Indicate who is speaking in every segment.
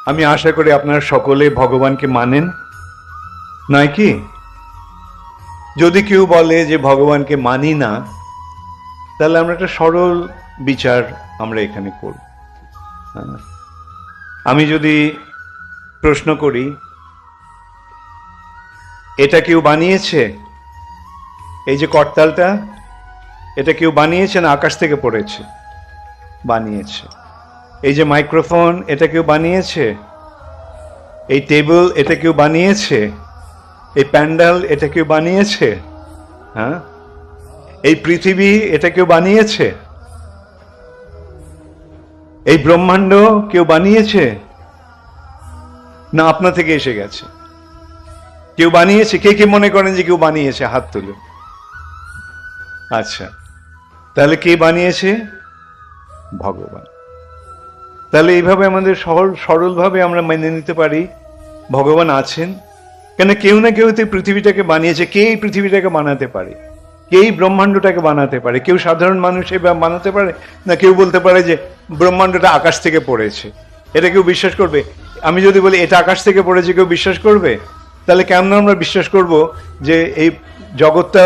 Speaker 1: আমি আশা করি আপনারা সকলে ভগবানকে মানেন, নয় কি? যদি কেউ বলে যে ভগবানকে মানি না, তাহলে আমরা একটা সরল বিচার আমরা এখানে করব। আমি যদি প্রশ্ন করি, এটা কেউ বানিয়েছে? এই যে করতালটা, এটা কেউ বানিয়েছে না আকাশ থেকে পড়েছে? বানিয়েছে। এই যে মাইক্রোফোন, এটা কেউ বানিয়েছে? এই টেবিল, এটা কেউ বানিয়েছে? এই প্যান্ডেল, এটা কেউ বানিয়েছে? হ্যাঁ, এই পৃথিবী, এটা কেউ বানিয়েছে? এই ব্রহ্মাণ্ড কেউ বানিয়েছে না আপনা থেকে এসে গেছে? কেউ বানিয়েছে? কে কে মনে করেন যে কেউ বানিয়েছে? হাত তুলুন। আচ্ছা, তাহলে কে বানিয়েছে? ভগবান। তাহলে এইভাবে আমাদের সরলভাবে আমরা মেনে নিতে পারি ভগবান আছেন, কেন কেউ না কেউ তো পৃথিবীটাকে বানিয়েছে। কে এই পৃথিবীটাকে বানাতে পারে? কে এই ব্রহ্মাণ্ডটাকে বানাতে পারে? কেউ সাধারণ মানুষ এবার বানাতে পারে? না কেউ বলতে পারে যে ব্রহ্মাণ্ডটা আকাশ থেকে পড়েছে, এটা কেউ বিশ্বাস করবে? আমি যদি বলি এটা আকাশ থেকে পড়েছে, কেউ বিশ্বাস করবে? তাহলে কেমন আমরা বিশ্বাস করব যে এই জগৎটা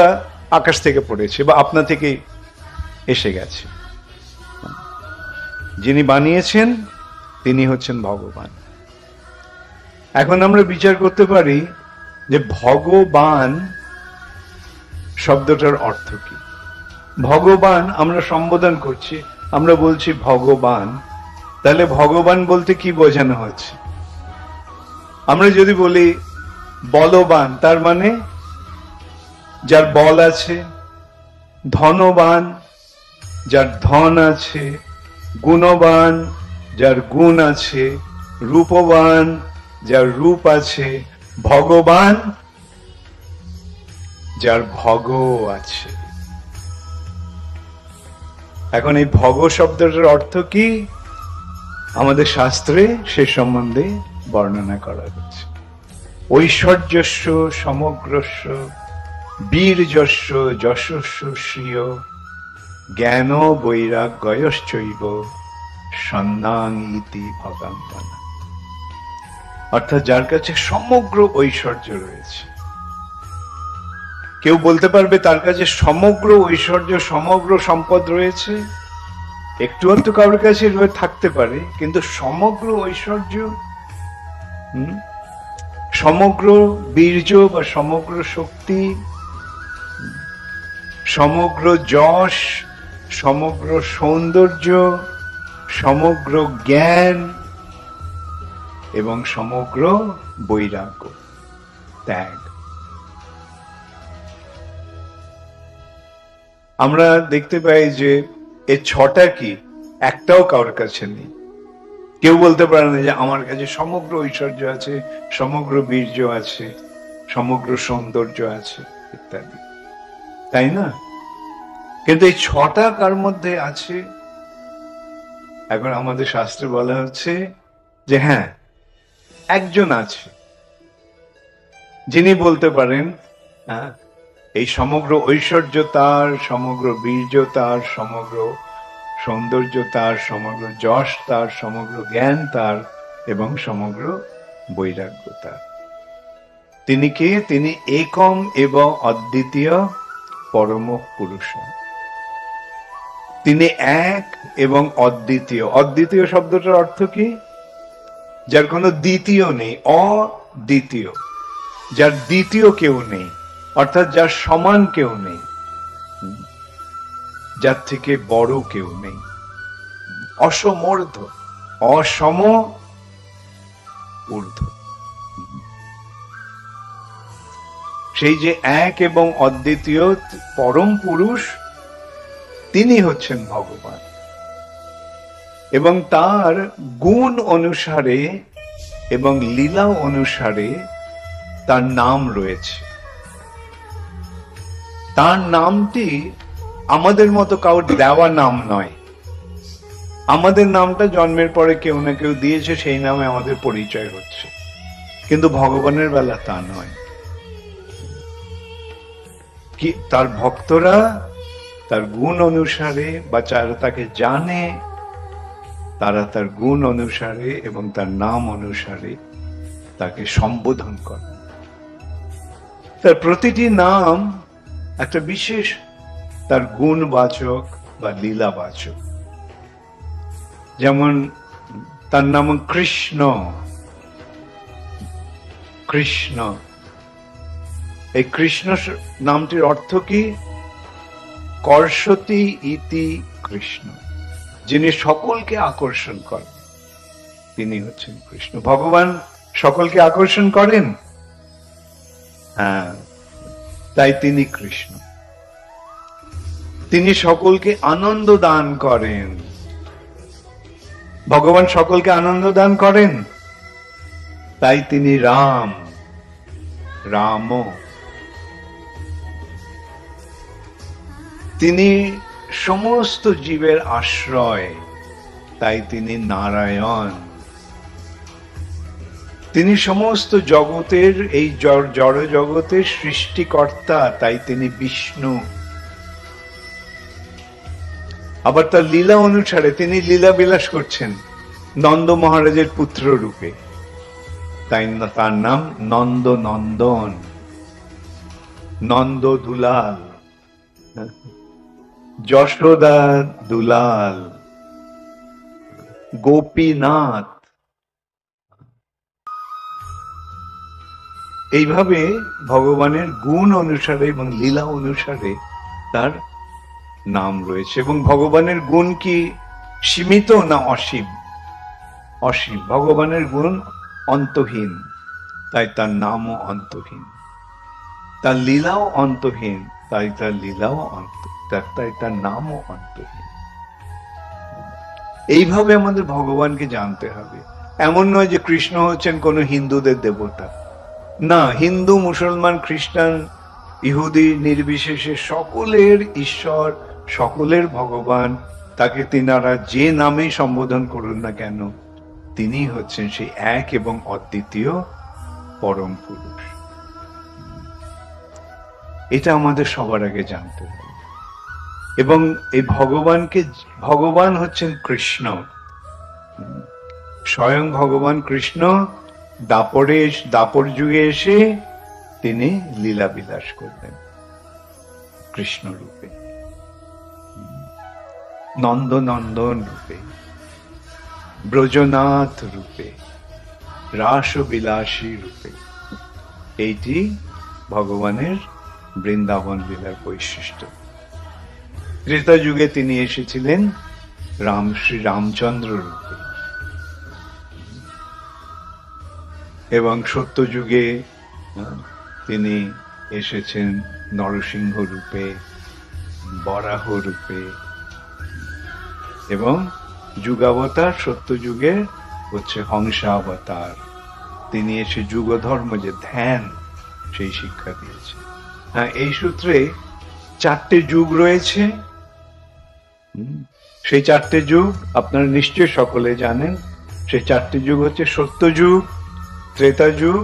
Speaker 1: আকাশ থেকে পড়েছে বা আপনা থেকেই এসে গেছে? যিনি বানিয়েছেন তিনি হচ্ছেন ভগবান। এখন আমরা বিচার করতে পারি যে ভগবান শব্দটার অর্থ কি। ভগবান আমরা সম্বোধন করছি, আমরা বলছি ভগবান, তাহলে ভগবান বলতে কি বোঝানো হচ্ছে? আমরা যদি বলি বলবান, তার মানে যার বল আছে, ধনবান যার ধন আছে, গুণবান যার গুণ আছে, রূপবান যার রূপ আছে, ভগবান যার ভগ আছে। এখন এই ভগ শব্দটার অর্থ কি আমাদের শাস্ত্রে সে সম্বন্ধে বর্ণনা করা হচ্ছে। ঐশ্বর্যস্য সমগ্রস্য বীর্যস্য যশস্য শ্রিয় জ্ঞান বৈরাগ্যয়শ্চৈব সন্ধান ইতি ভগাঙ্গনা। অর্থাৎ যার কাছে সমগ্র ঐশ্বর্য রয়েছে। কেউ বলতে পারবে তার কাছে সমগ্র ঐশ্বর্য সমগ্র সম্পদ রয়েছে? একটু আধটু কারোর কাছে থাকতে পারে, কিন্তু সমগ্র ঐশ্বর্য, সমগ্র বীর্য বা সমগ্র শক্তি, সমগ্র যশ, সমগ্র সৌন্দর্য, সমগ্র জ্ঞান এবং সমগ্র বৈরাগ্য, ত্যাগ, আমরা দেখতে পাই যে এই ছটা কি একটাও কারোর কাছে নেই। কেউ বলতে পারে না যে আমার কাছে সমগ্র ঐশ্বর্য আছে, সমগ্র বীর্য আছে, সমগ্র সৌন্দর্য আছে ইত্যাদি, তাই না? কিন্তু এই ছটা কার মধ্যে আছে? এখন আমাদের শাস্ত্রে বলা হচ্ছে যে হ্যাঁ, একজন আছে যিনি বলতে পারেন এই সমগ্র ঐশ্বর্য তার, সমগ্র বীর্য তার, সমগ্র সৌন্দর্য তার, সমগ্র যশ তার, সমগ্র জ্ঞান তার এবং সমগ্র বৈরাগ্য তার। তিনি কে? তিনি একম এবং অদ্বিতীয় পরম পুরুষ। তিনি এক এবং অদ্বিতীয়। অদ্বিতীয় শব্দটার অর্থ কি? যার কোনো দ্বিতীয় নেই, অদ্বিতীয়, যার দ্বিতীয় কেউ নেই, অর্থাৎ যার সমান কেউ নেই, যার থেকে বড় কেউ নেই, অসমর্ধ, অসম ঊর্ধ্ব। সেই যে এক এবং অদ্বিতীয় পরম পুরুষ, তিনি হচ্ছেন ভগবান। এবং তার গুণ অনুসারে এবং লীলা অনুসারে তার নাম রয়েছে। তার নামটি আমাদের মতো কাউর দেওয়া নাম নয়। আমাদের নামটা জন্মের পরে কেউ না কেউ দিয়েছে, সেই নামে আমাদের পরিচয় হচ্ছে, কিন্তু ভগবানের বেলা তা নয়। কি তার ভক্তরা তার গুণ অনুসারে বা যারা তাকে জানে তারা তার গুণ অনুসারে এবং তার নাম অনুসারে তাকে সম্বোধন করে। তার প্রতিটি নাম একটা বিশেষ তার গুণবাচক বা লীলাবাচক। যেমন তার নাম কৃষ্ণ। কৃষ্ণ, এই কৃষ্ণ নামটির অর্থ কি? কর্ষতি ইতি কৃষ্ণ, যিনি সকলকে আকর্ষণ করেন, তিনি হচ্ছেন কৃষ্ণ। ভগবান সকলকে আকর্ষণ করেন, হ্যাঁ, তাই তিনি কৃষ্ণ। তিনি সকলকে আনন্দ দান করেন। ভগবান সকলকে আনন্দ দান করেন, তাই তিনি রাম। রাম, তিনি সমস্ত জীবের আশ্রয়, তাই তিনি নারায়ণ। তিনি সমস্ত জগতের, এই জড় জগতের সৃষ্টিকর্তা, তাই তিনি বিষ্ণু। আবার তার লীলা অনুসারে তিনি লীলা বিলাস করছেন নন্দ মহারাজের পুত্র রূপে, তাই তার নাম নন্দ নন্দন, নন্দ দুলাল, যশোদা দুলাল, গোপীনাথ। এইভাবে ভগবানের গুণ অনুসারে এবং লীলা অনুসারে তার নাম রয়েছে। এবং ভগবানের গুণ কি সীমিত না অসীম? অসীম। ভগবানের গুণ অন্তহীন, তাই তার নামও অন্তহীন। তার লীলাও অন্তহীন, তাই তার লীলাও তাই তার নামও অন্তহীন। এইভাবে আমাদের ভগবানকে জানতে হবে। এমন নয় যে কৃষ্ণ হচ্ছেন কোন হিন্দুদের দেবতা, না। হিন্দু, মুসলমান, খ্রিস্টান, ইহুদি নির্বিশেষে সকলের ঈশ্বর, সকলের ভগবান। তাকে তিনারা যে নামেই সম্বোধন করুন না কেন, তিনি হচ্ছেন সেই এক এবং অদ্বিতীয় পরম পুরুষ। এটা আমাদের সবার আগে জানতে হবে। এবং এই ভগবান হচ্ছেন কৃষ্ণ, স্বয়ং ভগবান কৃষ্ণ দাপর যুগে এসে তিনি লীলা বিলাস করলেন কৃষ্ণ রূপে, নন্দনন্দন রূপে, ব্রজনাথ রূপে, রাসবিলাসী রূপে। এইটি ভগবানের বৃন্দাবন লীলার বৈশিষ্ট্য। ত্রেতা যুগে তিনি এসেছিলেন শ্রী রামচন্দ্র রূপে, এবং সত্য যুগে তিনি এসেছেন নরসিংহ রূপে, বরাহ রূপে, এবং যুগাবতার সত্য যুগে হচ্ছে হংসাবতার। তিনি এসে যুগ ধর্ম যে ধ্যান, সেই শিক্ষা দিয়েছে। হ্যাঁ, এই সূত্রে 4টে যুগ রয়েছে। সেই 4টে যুগ আপনারা নিশ্চয়ই সকলে জানেন। সেই 4টে যুগ হচ্ছে সত্য যুগ, ত্রেতা যুগ,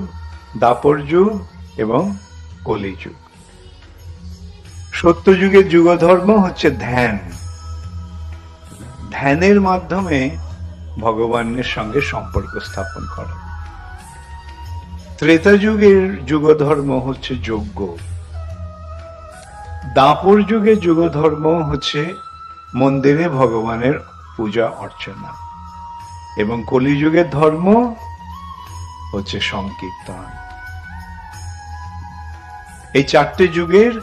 Speaker 1: দাপর যুগ এবং কলি যুগ। সত্য যুগের যুগ ধর্ম হচ্ছে ধ্যান। ধ্যানের মাধ্যমে ভগবানের সঙ্গে সম্পর্ক স্থাপন করা। ত্রেতা যুগের যুগ ধর্ম হচ্ছে যজ্ঞ। দাপর যুগের যুগ ধর্ম হচ্ছে মন্দিরে ভগবানের পূজা অর্চনা, এবং কলিযুগের ধর্ম হচ্ছে সংকীর্তন। এই 4টে যুগের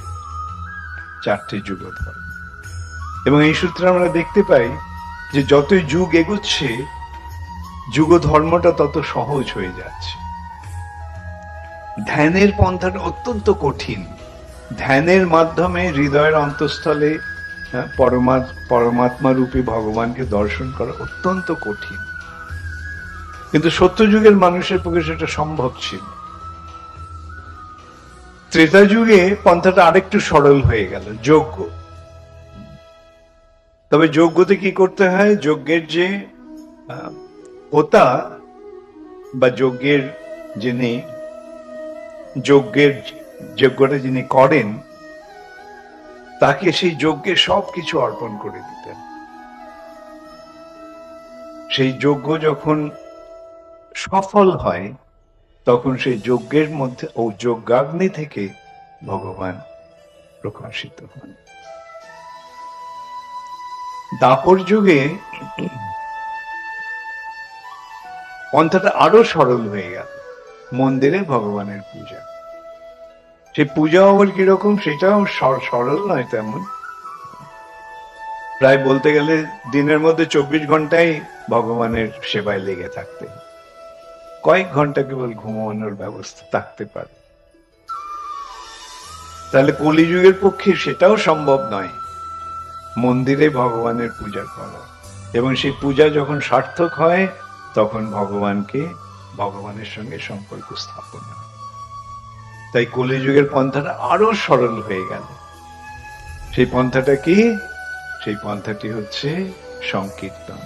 Speaker 1: 4টে যুগ ধর্ম। এবং এই সূত্রে আমরা দেখতে পাই যে যতই যুগ এগোচ্ছে, যুগ ধর্মটা তত সহজ হয়ে যাচ্ছে। ধ্যানের পন্থাটা অত্যন্ত কঠিন। ধ্যানের মাধ্যমে হৃদয়ের অন্তঃস্থলে পরমাত্মা রূপী ভগবানকে দর্শন করা অত্যন্ত কঠিন, কিন্তু সত্যযুগের মানুষের পক্ষে সেটা সম্ভব ছিল। ত্রেতা যুগে পন্থাটা আরেকটু সরল হয়ে গেল, যজ্ঞ। তবে যজ্ঞতে কি করতে হয়? যজ্ঞের যে হোতা বা যজ্ঞটা যিনি করেন, তাকে সেই যজ্ঞে সবকিছু অর্পণ করে দিতেন। সেই যজ্ঞ যখন সফল হয় তখন সেই যজ্ঞের মধ্যে ও যজ্ঞাগ্নি থেকে ভগবান প্রকাশিত হন। দাপর যুগে পন্থাটা আরো সরল হয়ে গেল, মন্দিরে ভগবানের পূজা। সেই পূজা আবার কিরকম, সেটাও সরল নয় তেমন। প্রায় বলতে গেলে দিনের মধ্যে 24 ঘন্টাই ভগবানের সেবায় লেগে থাকতে, কয়েক ঘন্টা কেবল ঘুমানোর ব্যবস্থা থাকতে পারে। তাহলে কলিযুগের পক্ষে সেটাও সম্ভব নয় মন্দিরে ভগবানের পূজা করা, এবং সেই পূজা যখন সার্থক হয় তখন ভগবানের সঙ্গে সম্পর্ক স্থাপন হয়। তাই কলিযুগের পন্থাটা আরো সরল হয়ে গেল। সেই পন্থাটা কি? সেই পন্থাটি হচ্ছে সংকীর্তন।